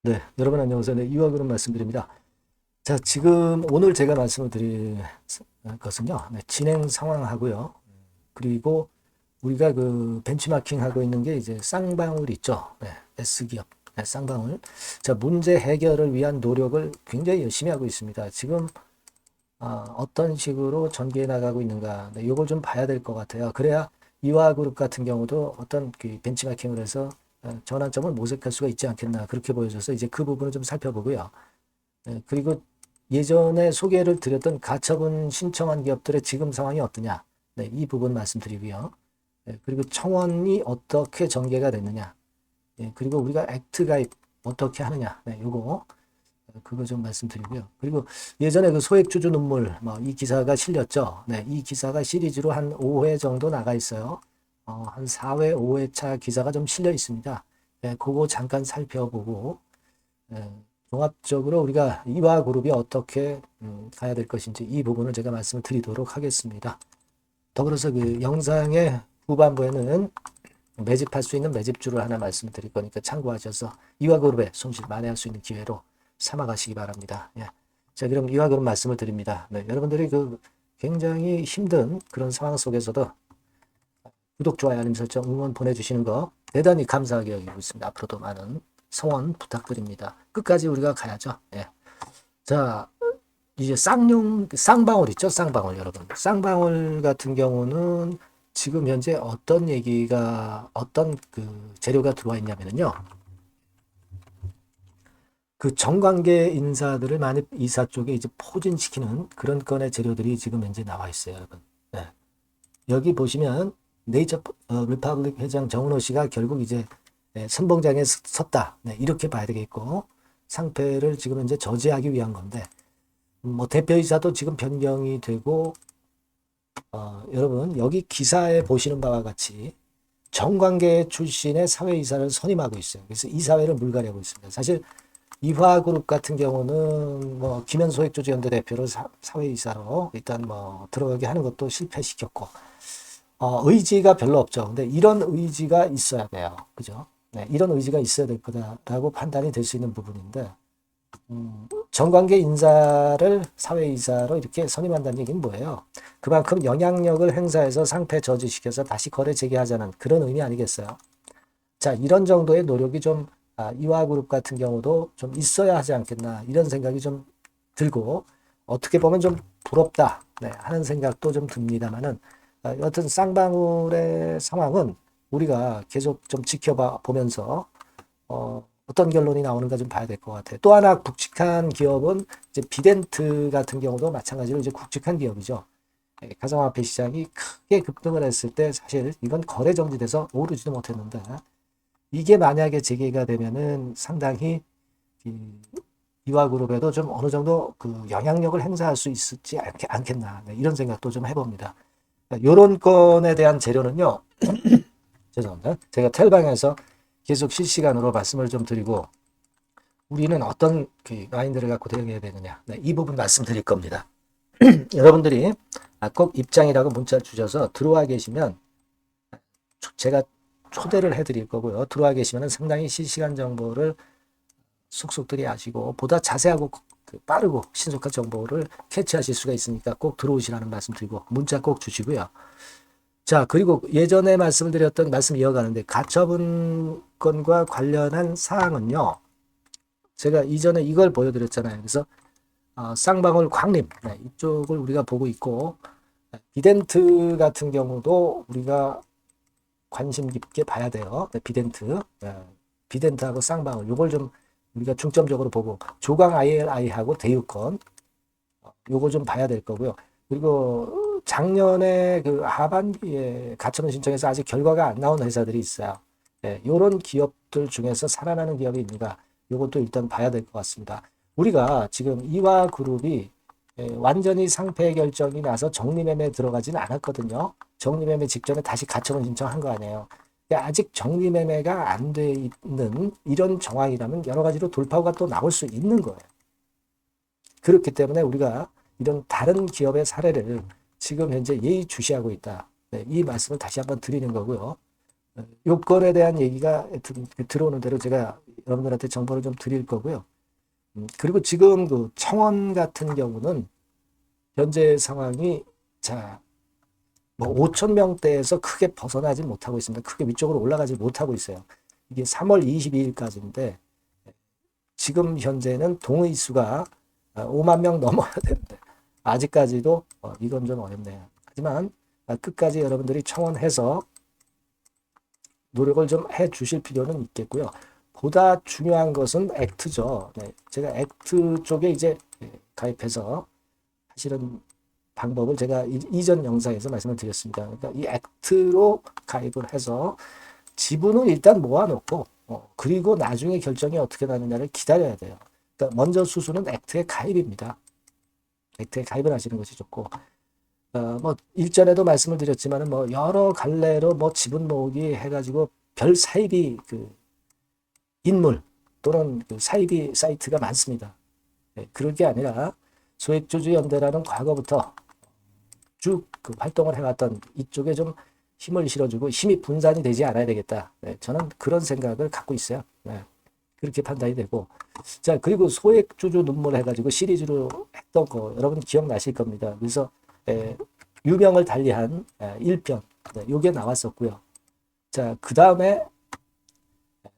네, 여러분 안녕하세요. 네, 이화그룹 말씀드립니다. 자, 지금 오늘 제가 말씀을 드릴 것은요. 네, 진행 상황하고요. 그리고 우리가 그 벤치마킹 하고 있는 게 이제 쌍방울 있죠. 네, S기업. 네, 쌍방울. 자, 문제 해결을 위한 노력을 굉장히 열심히 하고 있습니다. 지금 어떤 식으로 전개해 나가고 있는가. 네, 이걸 좀 봐야 될 것 같아요. 그래야 이화그룹 같은 경우도 어떤 그 벤치마킹을 해서 전환점을 모색할 수가 있지 않겠나. 그렇게 보여져서 이제 그 부분을 좀 살펴보고요. 그리고 예전에 소개를 드렸던 가처분 신청한 기업들의 지금 상황이 어떠냐. 네, 이 부분 말씀드리고요. 그리고 청원이 어떻게 전개가 됐느냐. 그리고 우리가 액트 가입 어떻게 하느냐. 네, 요거 그거 좀 말씀드리고요. 그리고 예전에 그 소액주주 눈물 뭐 이 기사가 실렸죠. 네, 이 기사가 시리즈로 한 5회 정도 나가 있어요. 한 4회, 5회차 기사가 좀 실려 있습니다. 네, 그거 잠깐 살펴보고 종합적으로 우리가 이화그룹이 어떻게 가야 될 것인지 이 부분을 제가 말씀을 드리도록 하겠습니다. 더불어서 그 영상의 후반부에는 매집할 수 있는 매집주를 하나 말씀드릴 거니까 참고하셔서 이화그룹의 손실 만회할 수 있는 기회로 삼아가시기 바랍니다. 예. 자, 그럼 이화그룹 말씀을 드립니다. 네, 여러분들이 그 굉장히 힘든 그런 상황 속에서도 구독, 좋아요, 알림 설정, 응원 보내주시는 거 대단히 감사하게 여기고 있습니다. 앞으로도 많은 성원 부탁드립니다. 끝까지 우리가 가야죠. 예. 자, 이제 쌍방울 있죠? 쌍방울 여러분. 쌍방울 같은 경우는 지금 현재 어떤 얘기가, 어떤 그 재료가 들어와 있냐면요. 그 정관계 인사들을 만약 이사 쪽에 이제 포진시키는 그런 건의 재료들이 지금 현재 나와 있어요, 여러분. 네. 여기 보시면 네이처 리퍼블릭 회장 정은호 씨가 결국 이제 선봉장에 섰다. 네, 이렇게 봐야 되겠고 상패를 지금 현재 저지하기 위한 건데 뭐 대표이사도 지금 변경이 되고 여러분 여기 기사에 보시는 바와 같이 정관계 출신의 사회이사를 선임하고 있어요. 그래서 이사회를 물갈이하고 있습니다. 사실 이화그룹 같은 경우는 뭐 김현 소액주주연대 대표로 사회이사로 일단 뭐 들어가게 하는 것도 실패시켰고 의지가 별로 없죠. 근데 이런 의지가 있어야 돼요. 그죠? 네, 이런 의지가 있어야 될 거다라고 판단이 될 수 있는 부분인데 정관계 인사를 사회이사로 이렇게 선임한다는 얘기는 뭐예요? 그만큼 영향력을 행사해서 상패 저지시켜서 다시 거래 재개하자는 그런 의미 아니겠어요? 자, 이런 정도의 노력이 좀 이화그룹 같은 경우도 좀 있어야 하지 않겠나 이런 생각이 좀 들고 어떻게 보면 좀 부럽다 하는 생각도 좀 듭니다만은 여튼 쌍방울의 상황은 우리가 계속 좀 지켜봐 보면서 어떤 결론이 나오는가 좀 봐야 될 것 같아요. 또 하나 굵직한 기업은 이제 비덴트 같은 경우도 마찬가지로 이제 굵직한 기업이죠. 가상화폐 시장이 크게 급등을 했을 때 사실 이건 거래 정지돼서 오르지도 못했는데 이게 만약에 재개가 되면은 상당히 이화그룹에도 좀 어느 정도 그 영향력을 행사할 수 있지 않겠나 이런 생각도 좀 해봅니다. 이런 건에 대한 재료는요. 죄송합니다. 제가 텔방에서 계속 실시간으로 말씀을 좀 드리고 우리는 어떤 그 마인드를 갖고 대응해야 되느냐 이 부분 말씀드릴 겁니다. 여러분들이 꼭 입장이라고 문자 주셔서 들어와 계시면 제가 초대를 해드릴 거고요. 들어와 계시면 상당히 실시간 정보를 속속들이 아시고 보다 자세하고 빠르고 신속한 정보를 캐치하실 수가 있으니까 꼭 들어오시라는 말씀 드리고 문자 꼭 주시고요. 자, 그리고 예전에 말씀드렸던 말씀 이어가는데 가처분 건과 관련한 사항은요. 제가 이전에 이걸 보여드렸잖아요. 그래서 쌍방울 광림 이쪽을 우리가 보고 있고 비덴트 같은 경우도 우리가 관심 깊게 봐야 돼요. 비덴트, 비덴트하고 쌍방울 요걸 좀 우리가 중점적으로 보고 조강 ILI하고 대유권 요거 좀 봐야 될 거고요. 그리고 작년에 그 하반기에 가처분 신청해서 아직 결과가 안 나온 회사들이 있어요. 요런 기업들 중에서 살아나는 기업이 있는가 요것도 일단 봐야 될 것 같습니다. 우리가 지금 이화그룹이 완전히 상패 결정이 나서 정리매매에 들어가지는 않았거든요. 정리매매 직전에 다시 가처분 신청한 거 아니에요. 아직 정리매매가 안 돼 있는 이런 정황이라면 여러 가지로 돌파구가 또 나올 수 있는 거예요. 그렇기 때문에 우리가 이런 다른 기업의 사례를 지금 현재 예의주시하고 있다. 이 말씀을 다시 한번 드리는 거고요. 요건에 대한 얘기가 들어오는 대로 제가 여러분들한테 정보를 좀 드릴 거고요. 그리고 지금 그 청원 같은 경우는 현재 상황이 자, 뭐 5천 명대에서 크게 벗어나지 못하고 있습니다. 크게 위쪽으로 올라가지 못하고 있어요. 이게 3월 22일까지인데 지금 현재는 동의 수가 5만 명 넘어야 되는데 아직까지도 이건 좀 어렵네요. 하지만 끝까지 여러분들이 청원해서 노력을 좀 해 주실 필요는 있겠고요. 보다 중요한 것은 액트죠. 네, 제가 액트 쪽에 이제 가입해서 하시는 방법을 제가 이전 영상에서 말씀을 드렸습니다. 그러니까 이 액트로 가입을 해서 지분을 일단 모아놓고 그리고 나중에 결정이 어떻게 나느냐를 기다려야 돼요. 그러니까 먼저 수수는 액트에 가입입니다. 액트에 가입을 하시는 것이 좋고 뭐 일전에도 말씀을 드렸지만은 뭐 여러 갈래로 뭐 지분 모으기 해가지고 별 사이비 그 인물 또는 그 사이비 사이트가 많습니다. 네, 그럴 게 아니라 소액주주연대라는 과거부터 쭉 그 활동을 해왔던 이쪽에 좀 힘을 실어주고 힘이 분산이 되지 않아야 되겠다. 네, 저는 그런 생각을 갖고 있어요. 네, 그렇게 판단이 되고 자 그리고 소액주주 눈물 해가지고 시리즈로 했던 거 여러분 기억나실 겁니다. 그래서 유명을 달리한 1편 요게 나왔었고요. 자 그 다음에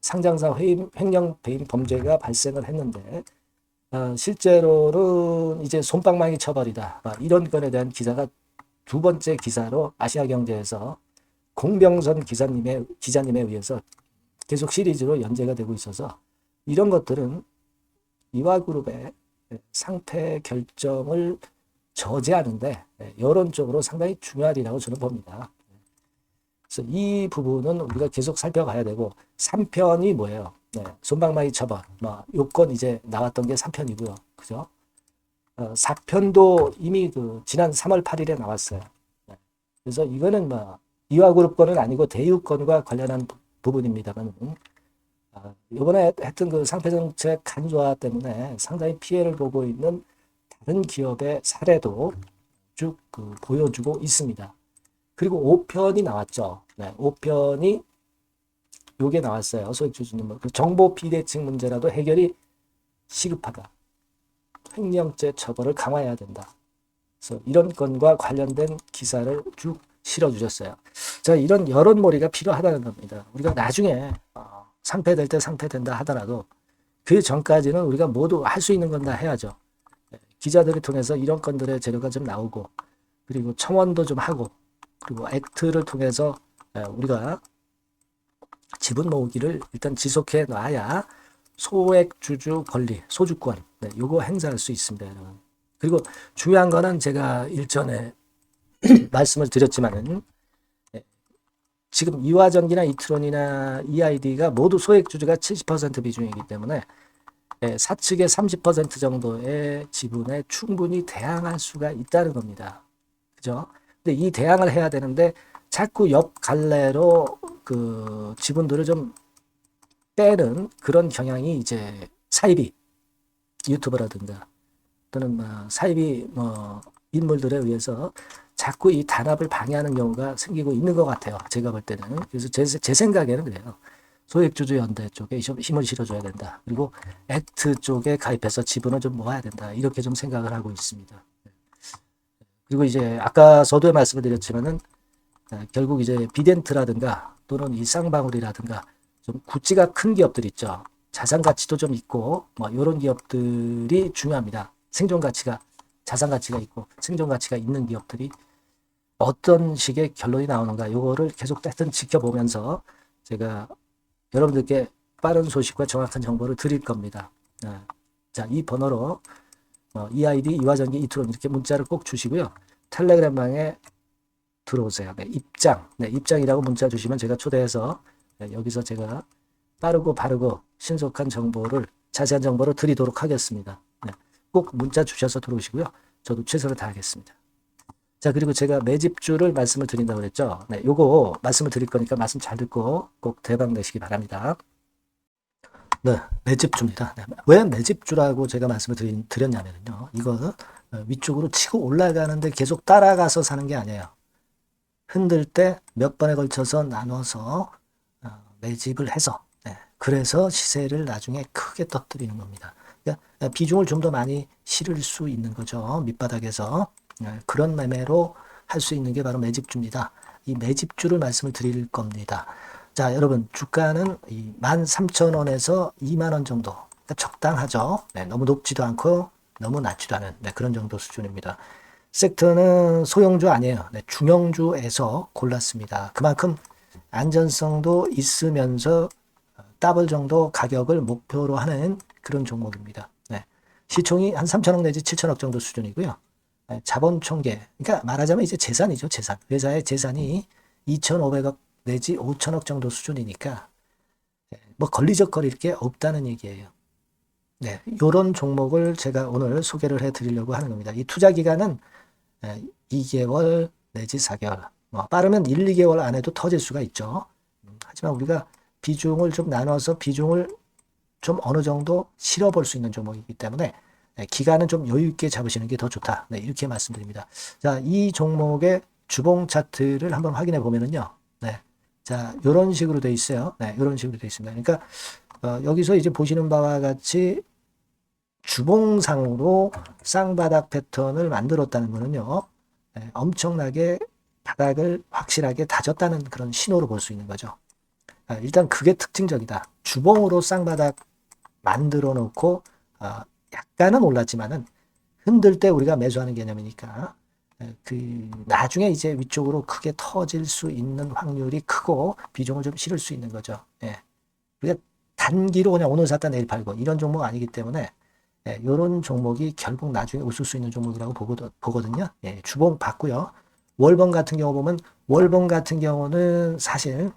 상장사 횡령 배임 범죄가 발생을 했는데 실제로는 이제 솜방망이 처벌이다. 이런 건에 대한 기사가 두 번째 기사로 아시아경제에서 공병선 기자님에 의해서 계속 시리즈로 연재가 되고 있어서 이런 것들은 이화그룹의 상패 결정을 저지하는데 여론적으로 상당히 중요하리라고 저는 봅니다. 그래서 이 부분은 우리가 계속 살펴가야 되고 3편이 뭐예요? 네, 솜방망이 처벌, 뭐 요건 이제 나왔던 게 3편이고요, 그죠? 4편도 이미 그 지난 3월 8일에 나왔어요. 네. 그래서 이거는 뭐 이화그룹 건은 아니고 대유건과 관련한 부분입니다만, 이번에 했던 그 상패정책 간소화 때문에 상당히 피해를 보고 있는 다른 기업의 사례도 쭉 그 보여주고 있습니다. 그리고 5편이 나왔죠. 네, 5편이 요게 나왔어요. 소액주주님 정보 비대칭 문제라도 해결이 시급하다. 횡령죄 처벌을 강화해야 된다. 그래서 이런 건과 관련된 기사를 쭉 실어주셨어요. 자, 이런 여론몰이가 필요하다는 겁니다. 우리가 나중에 상패될 때 상패된다 하더라도 그 전까지는 우리가 모두 할 수 있는 건 다 해야죠. 기자들을 통해서 이런 건들의 재료가 좀 나오고 그리고 청원도 좀 하고 그리고 액트를 통해서 우리가 지분 모으기를 일단 지속해 놔야 소액주주 권리, 소주권 요거 행사할 수 있습니다. 여러분. 그리고 중요한 거는 제가 일전에 말씀을 드렸지만은 지금 이화전기나 이트론이나 EID가 모두 소액주주가 70% 비중이기 때문에 사측의 30% 정도의 지분에 충분히 대항할 수가 있다는 겁니다. 그죠? 근데 이 대항을 해야 되는데 자꾸 옆 갈래로 그 지분들을 좀 빼는 그런 경향이 이제 사이비 유튜버라든가 또는 뭐 사이비 뭐 인물들에 의해서 자꾸 이 단합을 방해하는 경우가 생기고 있는 것 같아요. 제가 볼 때는. 그래서 제 생각에는 그래요. 소액주주연대 쪽에 힘을 실어줘야 된다. 그리고 액트 쪽에 가입해서 지분을 좀 모아야 된다. 이렇게 좀 생각을 하고 있습니다. 그리고 이제 아까 서두에 말씀을 드렸지만은 결국 이제 비덴트라든가 또는 이 쌍방울이라든가 좀 구찌가 큰 기업들 있죠. 자산 가치도 좀 있고 뭐 이런 기업들이 중요합니다. 생존 가치가 자산 가치가 있고 생존 가치가 있는 기업들이 어떤 식의 결론이 나오는가 요거를 계속 하여튼 지켜보면서 제가 여러분들께 빠른 소식과 정확한 정보를 드릴 겁니다. 자, 이 번호로 EID, 이화전기, 이트론 이렇게 문자를 꼭 주시고요. 텔레그램 방에 들어오세요. 입장이라고 문자 주시면 제가 초대해서 여기서 제가 빠르고 바르고 신속한 정보를 자세한 정보를 드리도록 하겠습니다. 꼭 문자 주셔서 들어오시고요. 저도 최선을 다하겠습니다. 자, 그리고 제가 매집주를 말씀을 드린다고 그랬죠. 요거 말씀을 드릴 거니까 말씀 잘 듣고 꼭 대박 내시기 바랍니다. 네, 매집주입니다. 왜 매집주라고 제가 말씀을 드렸냐면요. 이거 위쪽으로 치고 올라가는데 계속 따라가서 사는 게 아니에요. 흔들 때 몇 번에 걸쳐서 나눠서 매집을 해서 그래서 시세를 나중에 크게 떠뜨리는 겁니다. 그러니까 비중을 좀 더 많이 실을 수 있는 거죠. 밑바닥에서. 그런 매매로 할 수 있는 게 바로 매집주입니다. 이 매집주를 말씀을 드릴 겁니다. 자, 여러분, 주가는 13,000원에서 2만 원 정도. 그러니까 적당하죠. 네, 너무 높지도 않고 너무 낮지도 않은 그런 정도 수준입니다. 섹터는 소형주 아니에요. 네, 중형주에서 골랐습니다. 그만큼 안전성도 있으면서 더블 정도 가격을 목표로 하는 그런 종목입니다. 네. 시총이 한 3천억 내지 7천억 정도 수준이고요. 네, 자본 총계, 그러니까 말하자면 이제 재산이죠, 재산. 회사의 재산이 2,500억 내지 5천억 정도 수준이니까 뭐 걸리적거릴 게 없다는 얘기예요. 네, 이런 종목을 제가 오늘 소개를 해드리려고 하는 겁니다. 이 투자 기간은 2개월 내지 4개월, 뭐 빠르면 1, 2개월 안에도 터질 수가 있죠. 하지만 우리가 비중을 좀 나눠서 비중을 좀 어느 정도 실어볼 수 있는 종목이기 때문에 기간은 좀 여유 있게 잡으시는 게 더 좋다. 네, 이렇게 말씀드립니다. 자, 이 종목의 주봉 차트를 한번 확인해 보면은요. 네. 자, 이런 식으로 돼 있어요. 네, 이런 식으로 돼 있습니다. 그러니까 여기서 이제 보시는 바와 같이 주봉상으로 쌍바닥 패턴을 만들었다는 거는요. 네, 엄청나게 바닥을 확실하게 다졌다는 그런 신호로 볼 수 있는 거죠. 일단 그게 특징적이다. 주봉으로 쌍바닥 만들어 놓고 약간은 올랐지만은 흔들 때 우리가 매수하는 개념이니까 그 나중에 이제 위쪽으로 크게 터질 수 있는 확률이 크고 비중을 좀 실을 수 있는 거죠. 예. 우리가 단기로 그냥 오늘 샀다 내일 팔고 이런 종목 아니기 때문에 이런 종목이 결국 나중에 웃을 수 있는 종목이라고 보거든요. 예, 주봉 봤고요. 월봉 같은 경우 보면 월봉 같은 경우는 사실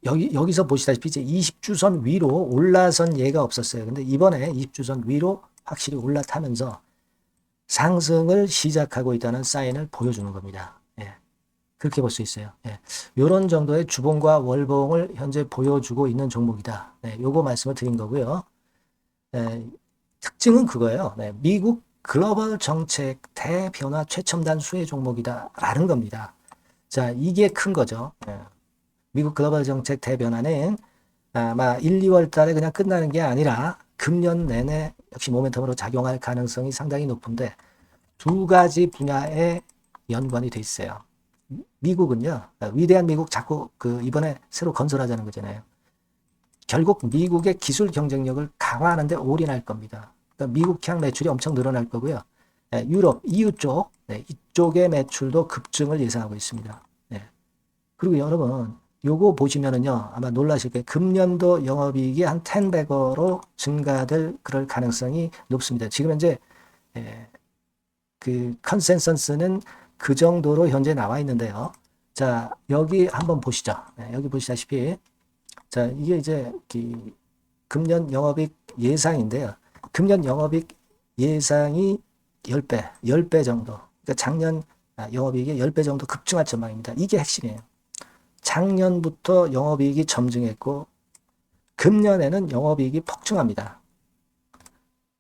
여기서 보시다시피 이제 20주선 위로 올라선 예가 없었어요. 근데 이번에 20주선 위로 확실히 올라타면서 상승을 시작하고 있다는 사인을 보여주는 겁니다. 예, 그렇게 볼 수 있어요. 예, 이런 정도의 주봉과 월봉을 현재 보여주고 있는 종목이다. 네, 요거 말씀을 드린 거고요. 특징은 그거예요. 네, 미국 글로벌 정책 대변화 최첨단 수혜 종목이다라는 겁니다. 자, 이게 큰 거죠. 미국 글로벌 정책 대변화는 아마 1, 2월 달에 그냥 끝나는 게 아니라 금년 내내 역시 모멘텀으로 작용할 가능성이 상당히 높은데 두 가지 분야에 연관이 돼 있어요. 미국은요, 위대한 미국 자꾸 이번에 새로 건설하자는 거잖아요. 결국 미국의 기술 경쟁력을 강화하는데 올인할 겁니다. 그러니까 미국향 매출이 엄청 늘어날 거고요. 유럽, EU 쪽, 이쪽의 매출도 급증을 예상하고 있습니다. 그리고 여러분, 요거 보시면은요, 아마 놀라실 거예요. 금년도 영업이익이 한 10배로 증가될 그럴 가능성이 높습니다. 지금 현재 그 컨센서스는 그 정도로 현재 나와 있는데요. 자, 여기 한번 보시죠. 여기 보시다시피 자, 이게 이제 금년 영업이익 예상인데요. 금년 영업이익 예상이 10배 정도. 그러니까 작년 영업이익이 10배 정도 급증할 전망입니다. 이게 핵심이에요. 작년부터 영업이익이 점증했고 금년에는 영업이익이 폭증합니다.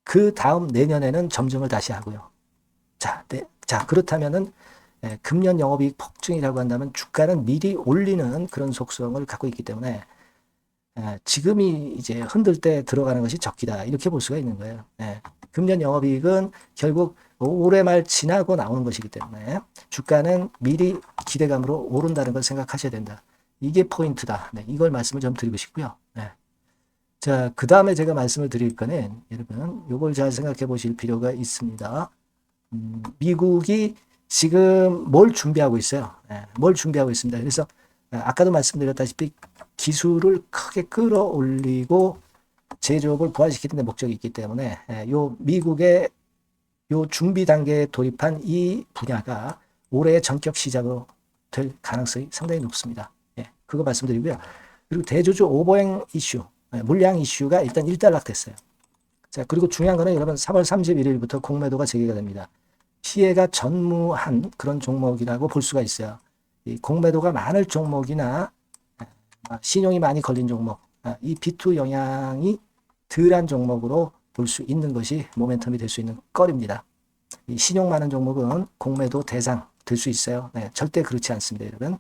그 다음 내년에는 점증을 다시 하고요. 자, 그렇다면은 금년 영업이익 폭증이라고 한다면 주가는 미리 올리는 그런 속성을 갖고 있기 때문에 지금이 이제 흔들 때 들어가는 것이 적기다. 이렇게 볼 수가 있는 거예요. 금년 영업이익은 결국 올해 말 지나고 나오는 것이기 때문에 주가는 미리 기대감으로 오른다는 걸 생각하셔야 된다. 이게 포인트다. 이걸 말씀을 좀 드리고 싶고요. 자, 그 다음에 제가 말씀을 드릴 거는 여러분 이걸 잘 생각해 보실 필요가 있습니다. 미국이 지금 뭘 준비하고 있어요. 뭘 준비하고 있습니다. 그래서 아까도 말씀드렸다시피 기술을 크게 끌어올리고 제조업을 부활시키는 데 목적이 있기 때문에 요 미국의 요 준비 단계에 돌입한 이 분야가 올해 전격 시작으로 될 가능성이 상당히 높습니다. 그거 말씀드리고요. 그리고 대주주 오버행 이슈, 물량 이슈가 일단 일단락됐어요. 자, 그리고 중요한 거는 여러분 3월 31일부터 공매도가 재개가 됩니다. 피해가 전무한 그런 종목이라고 볼 수가 있어요. 이 공매도가 많을 종목이나 신용이 많이 걸린 종목, 이 B2 영향이 덜한 종목으로 볼 수 있는 것이 모멘텀이 될 수 있는 거리입니다. 이 신용 많은 종목은 공매도 대상 될 수 있어요. 절대 그렇지 않습니다, 여러분.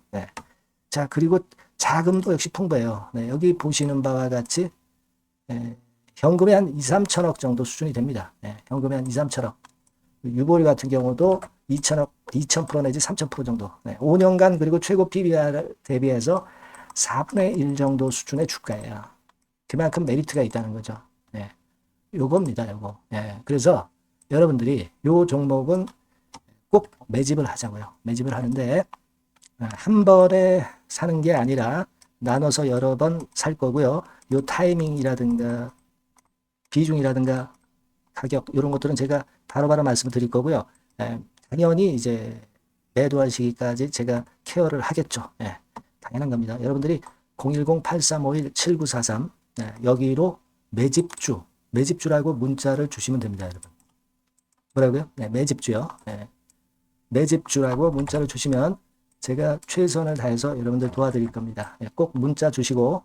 자, 그리고 자금도 역시 풍부해요. 네, 여기 보시는 바와 같이 현금이 한 2, 3천억 정도 수준이 됩니다. 현금이 한 2, 3천억. 유보리 같은 경우도 2천억, 2,000% 내지 3,000% 정도. 5년간 그리고 최고 PBR 대비해서 4분의 1 정도 수준의 주가예요. 그만큼 메리트가 있다는 거죠. 요겁니다, 요거. 그래서 여러분들이 요 종목은 꼭 매집을 하자고요. 매집을 하는데 한 번에 사는 게 아니라 나눠서 여러 번 살 거고요. 요 타이밍이라든가 비중이라든가 가격 이런 것들은 제가 바로바로 말씀을 드릴 거고요. 당연히 이제 매도할 시기까지 제가 케어를 하겠죠. 당연한 겁니다. 여러분들이 010-8351-7943 여기로 매집주라고 문자를 주시면 됩니다, 여러분. 뭐라고요? 매집주요. 매집주라고 문자를 주시면 제가 최선을 다해서 여러분들 도와드릴 겁니다. 꼭 문자 주시고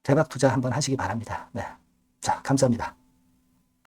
대박 투자 한번 하시기 바랍니다. 자, 감사합니다.